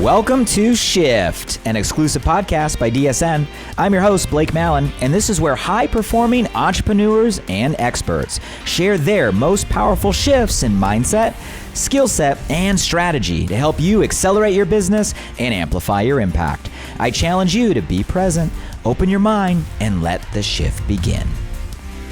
Welcome to Shift, an exclusive podcast by DSN. I'm your host, Blake Mallon, and this is where high-performing entrepreneurs and experts share their most powerful shifts in mindset, skill set, and strategy to help you accelerate your business and amplify your impact. I challenge you to be present, open your mind, and let the shift begin.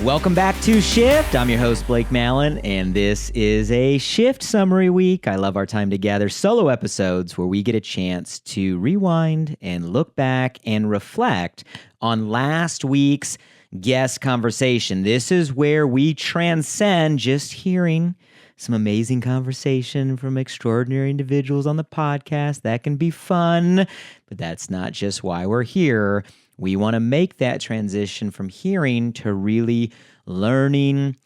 Welcome back to Shift. I'm your host, Blake Mallon, and this is a Shift Summary Week. I love our time together. Solo episodes where we get a chance to rewind and look back and reflect on last week's guest conversation. This is where we transcend just hearing some amazing conversation from extraordinary individuals on the podcast. That can be fun, but that's not just why we're here. We want to make that transition from hearing to really learning,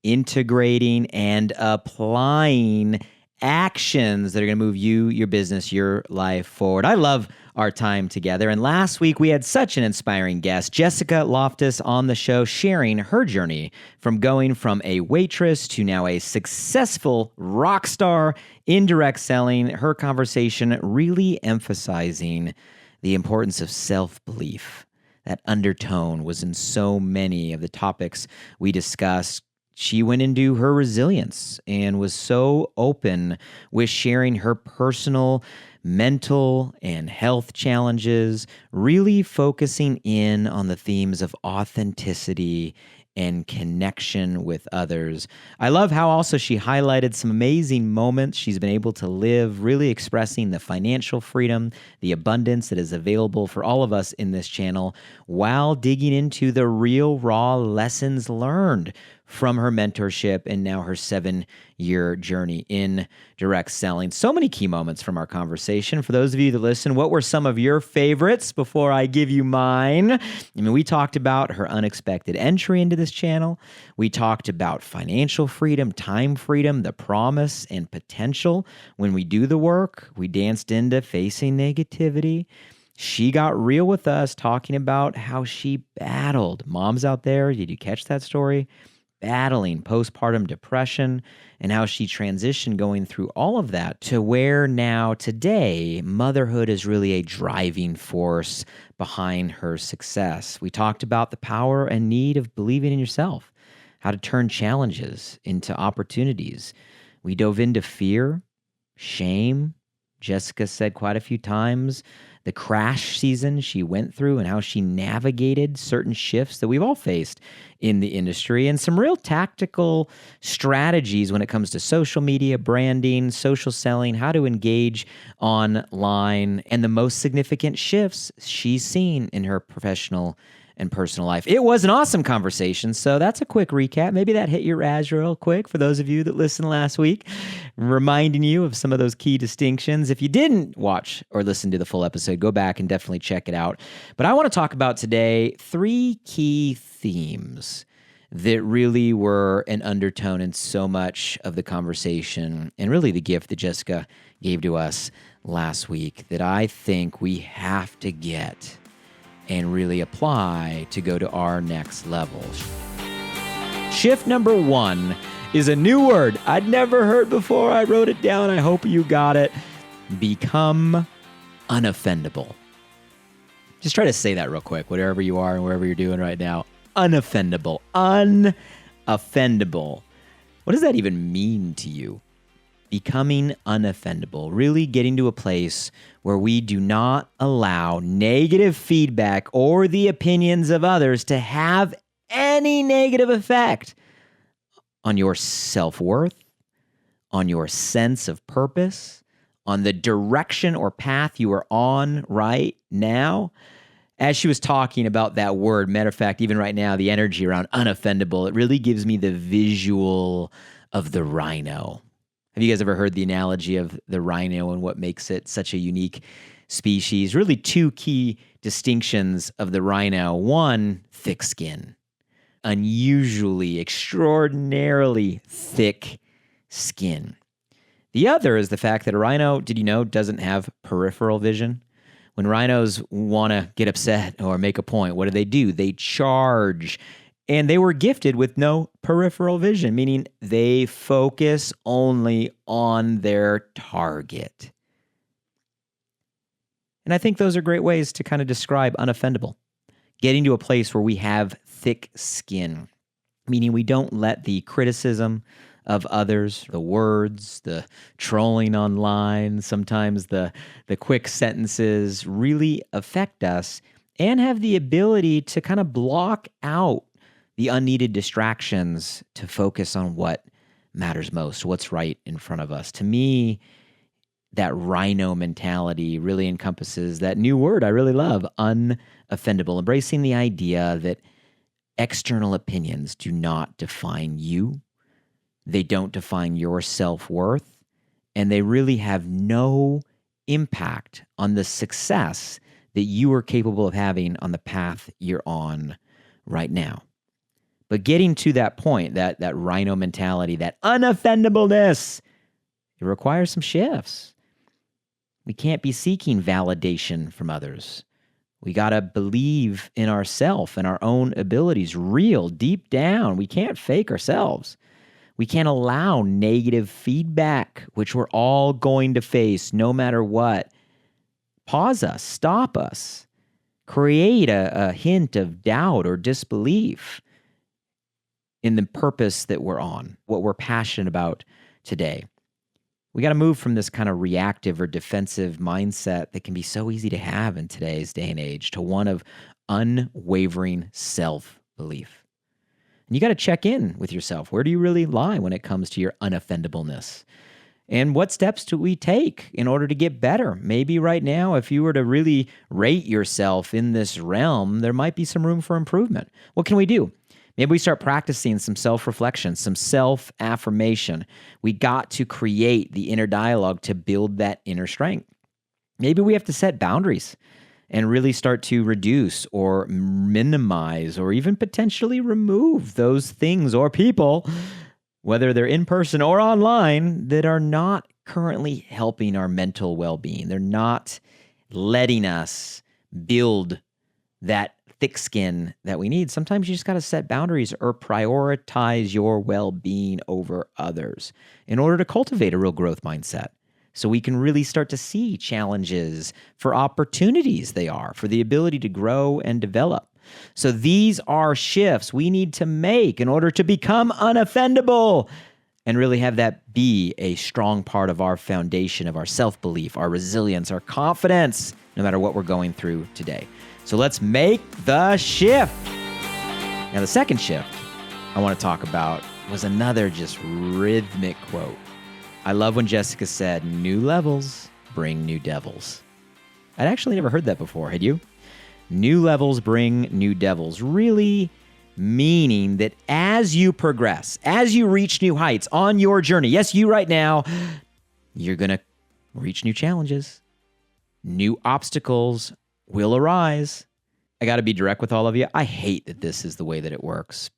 integrating, and applying actions that are going to move you, your business, your life forward. I love our time together. And last week, we had such an inspiring guest, Jessica Loftis, on the show, sharing her journey from going from a waitress to now a successful rock star in direct selling. Her conversation really emphasizing the importance of self-belief. That undertone was in so many of the topics we discussed. She went into her resilience and was so open with sharing her personal, mental, and health challenges, really focusing in on the themes of authenticity and connection with others. I love how also she highlighted some amazing moments she's been able to live, really expressing the financial freedom, the abundance that is available for all of us in this channel, while digging into the real raw lessons learned from her mentorship and now her 7-year journey in direct selling. So many key moments from our conversation. For those of you that listen, what were some of your favorites before I give you mine? I mean, we talked about her unexpected entry into this channel. We talked about financial freedom, time freedom, the promise and potential when we do the work. We danced into facing negativity. She got real with us, talking about how she battled. Moms out there, did you catch that story? Battling postpartum depression and how she transitioned going through all of that to where now today motherhood is really a driving force behind her success. We talked about the power and need of believing in yourself, how to turn challenges into opportunities. We dove into fear, shame. Jessica said quite a few times the crash season she went through and how she navigated certain shifts that we've all faced in the industry, and some real tactical strategies when it comes to social media, branding, social selling, how to engage online, and the most significant shifts she's seen in her professional and personal life. It was an awesome conversation, so that's a quick recap. Maybe that hit your Raz real quick for those of you that listened last week, reminding you of some of those key distinctions. If you didn't watch or listen to the full episode, go back and definitely check it out. But I want to talk about today 3 key themes that really were an undertone in so much of the conversation and really the gift that Jessica gave to us last week that I think we have to get and really apply to go to our next level. Shift number 1 is a new word I'd never heard before. I wrote it down. I hope you got it. Become unoffendable. Just try to say that real quick, whatever you are and wherever you're doing right now. Unoffendable. Unoffendable. What does that even mean to you? Becoming unoffendable, really getting to a place where we do not allow negative feedback or the opinions of others to have any negative effect on your self-worth, on your sense of purpose, on the direction or path you are on right now. As she was talking about that word, matter of fact, even right now, the energy around unoffendable, it really gives me the visual of the rhino. Have you guys ever heard the analogy of the rhino and what makes it such a unique species? Really 2 key distinctions of the rhino. 1, thick skin. Unusually, extraordinarily thick skin. The other is the fact that a rhino, did you know, doesn't have peripheral vision? When rhinos want to get upset or make a point, what do? They charge. And they were gifted with no peripheral vision, meaning they focus only on their target. And I think those are great ways to kind of describe unoffendable. Getting to a place where we have thick skin, meaning we don't let the criticism of others, the words, the trolling online, sometimes the quick sentences really affect us, and have the ability to kind of block out the unneeded distractions to focus on what matters most, what's right in front of us. To me, that rhino mentality really encompasses that new word I really love, unoffendable, embracing the idea that external opinions do not define you. They don't define your self-worth, and they really have no impact on the success that you are capable of having on the path you're on right now. But getting to that point, that rhino mentality, that unoffendableness, it requires some shifts. We can't be seeking validation from others. We got to believe in ourselves and our own abilities, real, deep down. We can't fake ourselves. We can't allow negative feedback, which we're all going to face no matter what. Pause us, stop us, create a hint of doubt or disbelief in the purpose that we're on, what we're passionate about today. We got to move from this kind of reactive or defensive mindset that can be so easy to have in today's day and age to one of unwavering self-belief. And you got to check in with yourself. Where do you really lie when it comes to your unoffendableness? And what steps do we take in order to get better? Maybe right now, if you were to really rate yourself in this realm, there might be some room for improvement. What can we do? Maybe we start practicing some self-reflection, some self-affirmation. We got to create the inner dialogue to build that inner strength. Maybe we have to set boundaries and really start to reduce or minimize or even potentially remove those things or people, whether they're in person or online, that are not currently helping our mental well-being. They're not letting us build that thick skin that we need. Sometimes you just got to set boundaries or prioritize your well-being over others in order to cultivate a real growth mindset. So we can really start to see challenges for opportunities they are, for the ability to grow and develop. So these are shifts we need to make in order to become unoffendable and really have that be a strong part of our foundation of our self-belief, our resilience, our confidence, no matter what we're going through today. So let's make the shift. Now, the second shift I want to talk about was another just rhythmic quote. I love when Jessica said, "New levels bring new devils." I'd actually never heard that before. Had you? New levels bring new devils. Really meaning that as you progress, as you reach new heights on your journey, yes, you right now, you're going to reach new challenges. New obstacles will arise. I got to be direct with all of you. I hate that this is the way that it works.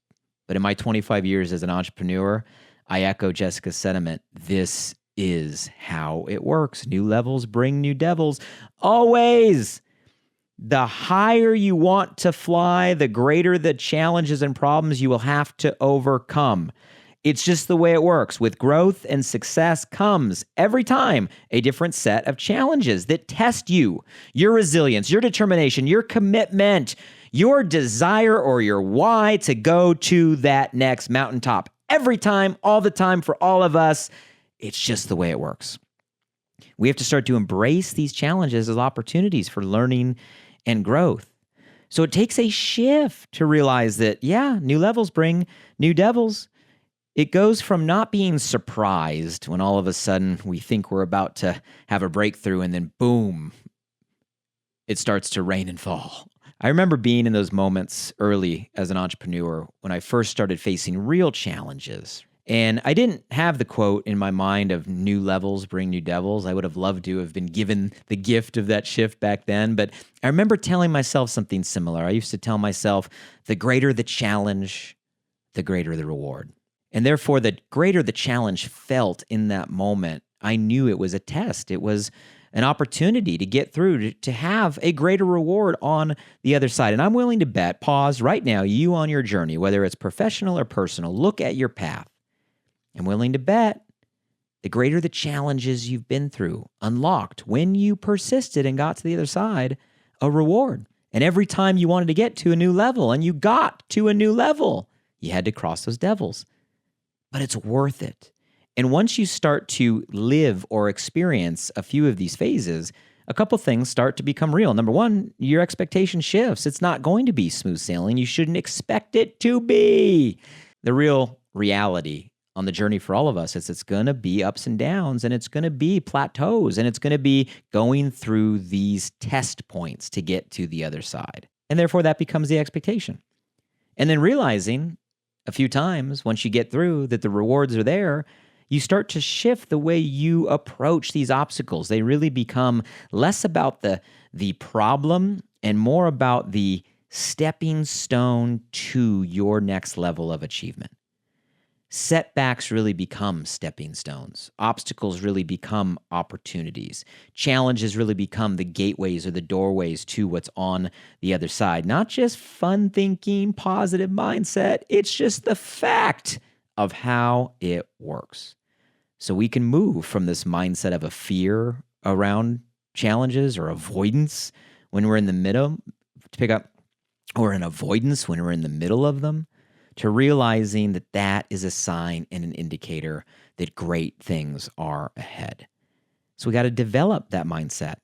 But in my 25 years as an entrepreneur, I echo Jessica's sentiment. This is how it works. New levels bring new devils. Always. The higher you want to fly, the greater the challenges and problems you will have to overcome. It's just the way it works. With growth and success comes every time a different set of challenges that test you, your resilience, your determination, your commitment, your desire or your why to go to that next mountaintop. Every time, all the time, for all of us, it's just the way it works. We have to start to embrace these challenges as opportunities for learning and growth. So it takes a shift to realize that, yeah, new levels bring new devils. It goes from not being surprised when all of a sudden we think we're about to have a breakthrough and then boom, it starts to rain and fall. I remember being in those moments early as an entrepreneur when I first started facing real challenges. And I didn't have the quote in my mind of new levels bring new devils. I would have loved to have been given the gift of that shift back then. But I remember telling myself something similar. I used to tell myself, the greater the challenge, the greater the reward. And therefore, the greater the challenge felt in that moment, I knew it was a test. It was an opportunity to get through, to have a greater reward on the other side. And I'm willing to bet, pause right now, you on your journey, whether it's professional or personal, look at your path. I'm willing to bet the greater the challenges you've been through, unlocked when you persisted and got to the other side, a reward. And every time you wanted to get to a new level and you got to a new level, you had to cross those devils. But it's worth it. And once you start to live or experience a few of these phases, a couple things start to become real. Number one, your expectation shifts. It's not going to be smooth sailing. You shouldn't expect it to be. The real reality on the journey for all of us is it's going to be ups and downs, and it's going to be plateaus, and it's going to be going through these test points to get to the other side. And therefore, that becomes the expectation. And then realizing a few times once you get through that the rewards are there, you start to shift the way you approach these obstacles. They really become less about the problem and more about the stepping stone to your next level of achievement. Setbacks really become stepping stones. Obstacles really become opportunities. Challenges really become the gateways or the doorways to what's on the other side. Not just fun thinking, positive mindset. It's just the fact of how it works. So we can move from this mindset of a fear around challenges or avoidance when we're in the middle, to pick up, or an avoidance when we're in the middle of them, to realizing that that is a sign and an indicator that great things are ahead. So we got to develop that mindset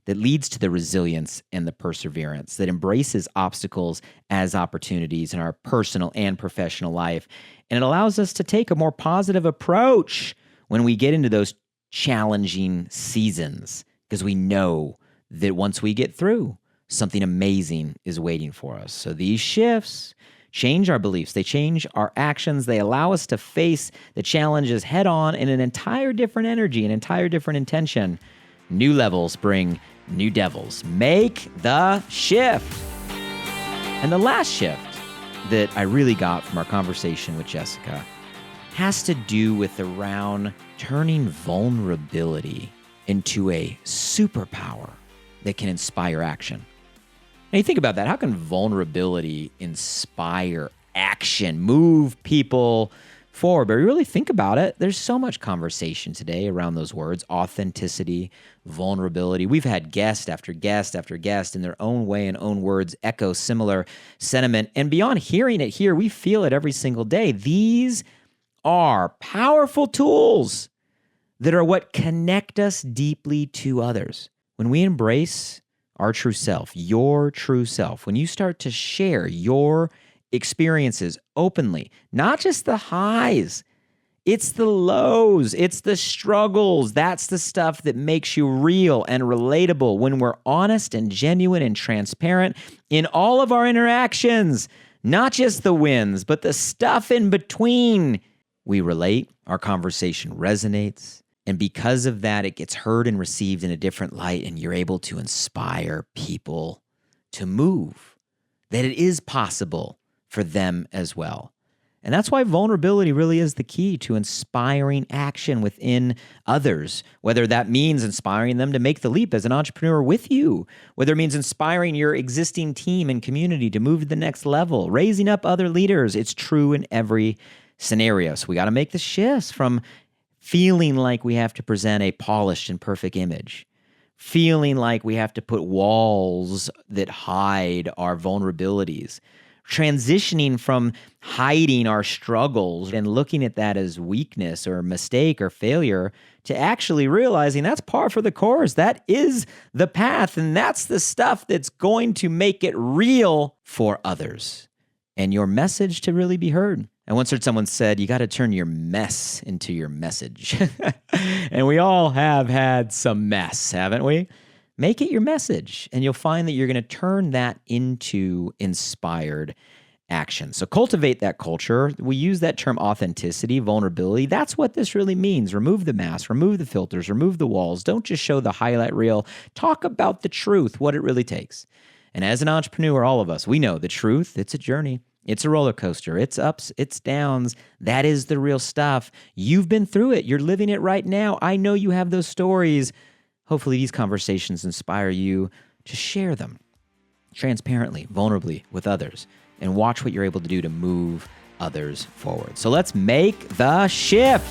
that leads to the resilience and the perseverance, that embraces obstacles as opportunities in our personal and professional life. And it allows us to take a more positive approach when we get into those challenging seasons, because we know that once we get through, something amazing is waiting for us. So these shifts change our beliefs. They change our actions. They allow us to face the challenges head on in an entire different energy, an entire different intention. New levels bring new devils. Make the shift. And the last shift that I really got from our conversation with Jessica has to do with around turning vulnerability into a superpower that can inspire action. Now you think about that. How can vulnerability inspire action, move people forward? But really think about it. There's so much conversation today around those words: authenticity, vulnerability. We've had guest after guest after guest in their own way and own words echo similar sentiment. And beyond hearing it here, we feel it every single day. These are powerful tools that are what connect us deeply to others. When we embrace our true self, your true self, when you start to share your experiences openly, not just the highs, it's the lows, it's the struggles. That's the stuff that makes you real and relatable. When we're honest and genuine and transparent in all of our interactions, not just the wins, but the stuff in between. We relate, our conversation resonates, and because of that, it gets heard and received in a different light, and you're able to inspire people to move, that it is possible for them as well. And that's why vulnerability really is the key to inspiring action within others, whether that means inspiring them to make the leap as an entrepreneur with you, whether it means inspiring your existing team and community to move to the next level, raising up other leaders. It's true in every scenario. So we got to make the shifts from feeling like we have to present a polished and perfect image, feeling like we have to put walls that hide our vulnerabilities, transitioning from hiding our struggles and looking at that as weakness or mistake or failure to actually realizing that's par for the course. That is the path, and that's the stuff that's going to make it real for others and your message to really be heard. I once heard someone said, you got to turn your mess into your message. And we all have had some mess, haven't we? Make it your message, and you'll find that you're going to turn that into inspired action. So cultivate that culture. We use that term authenticity, vulnerability. That's what this really means. Remove the mask, remove the filters, remove the walls. Don't just show the highlight reel. Talk about the truth, what it really takes. And as an entrepreneur, all of us, we know the truth. It's a journey. It's a roller coaster. It's ups, it's downs. That is the real stuff. You've been through it. You're living it right now. I know you have those stories. Hopefully these conversations inspire you to share them transparently, vulnerably with others, and watch what you're able to do to move others forward. So let's make the shift.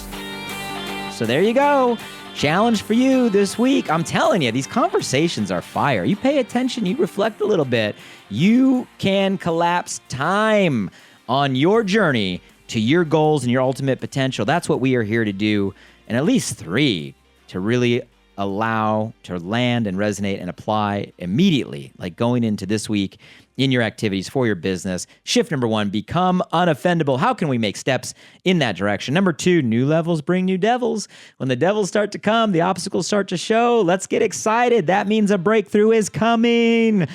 So there you go. Challenge for you this week. I'm telling you, these conversations are fire. You pay attention, you reflect a little bit. You can collapse time on your journey to your goals and your ultimate potential. That's what we are here to do. And at least 3 to really allow to land and resonate and apply immediately, like going into this week in your activities for your business. Shift number 1, become unoffendable. How can we make steps in that direction? Number 2, new levels bring new devils. When the devils start to come, the obstacles start to show. Let's get excited. That means a breakthrough is coming.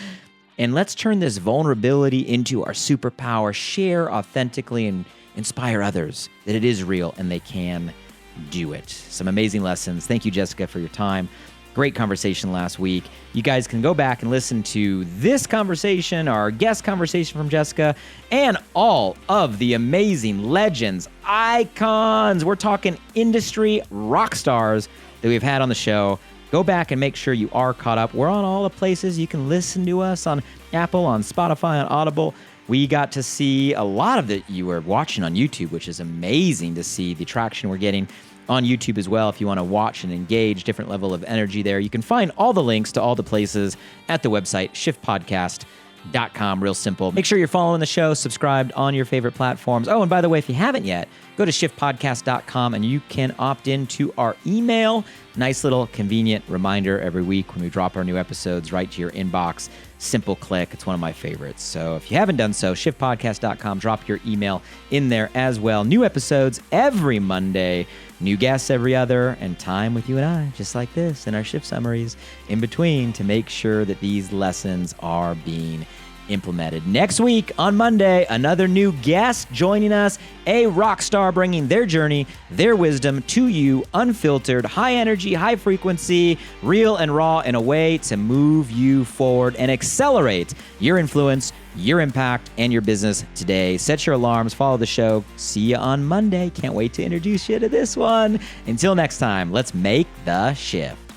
And let's turn this vulnerability into our superpower. Share authentically and inspire others that it is real and they can do it. Some amazing lessons. Thank you, Jessica, for your time. Great conversation last week. You guys can go back and listen to this conversation, our guest conversation from Jessica, and all of the amazing legends, icons. We're talking industry rock stars that we've had on the show. Go back and make sure you are caught up. We're on all the places. You can listen to us on Apple, on Spotify, on Audible. We got to see a lot of that you were watching on YouTube, which is amazing to see the traction we're getting on YouTube as well. If you want to watch and engage, different level of energy there. You can find all the links to all the places at the website, shiftpodcast.com. Real simple. Make sure you're following the show, subscribed on your favorite platforms. Oh, and by the way, if you haven't yet, go to shiftpodcast.com and you can opt into our email. Nice little convenient reminder every week when we drop our new episodes right to your inbox. Simple click. It's one of my favorites. So if you haven't done so, shiftpodcast.com, drop your email in there as well. New episodes every Monday, new guests every other, and time with you and I, just like this, in our shift summaries in between to make sure that these lessons are being implemented. Next week on Monday, another new guest joining us, a rock star bringing their journey, their wisdom to you, unfiltered, high energy, high frequency, real and raw, in a way to move you forward and accelerate your influence, your impact, and your business today. Set your alarms, follow the show. See you on Monday. Can't wait to introduce you to this one. Until next time, let's make the shift.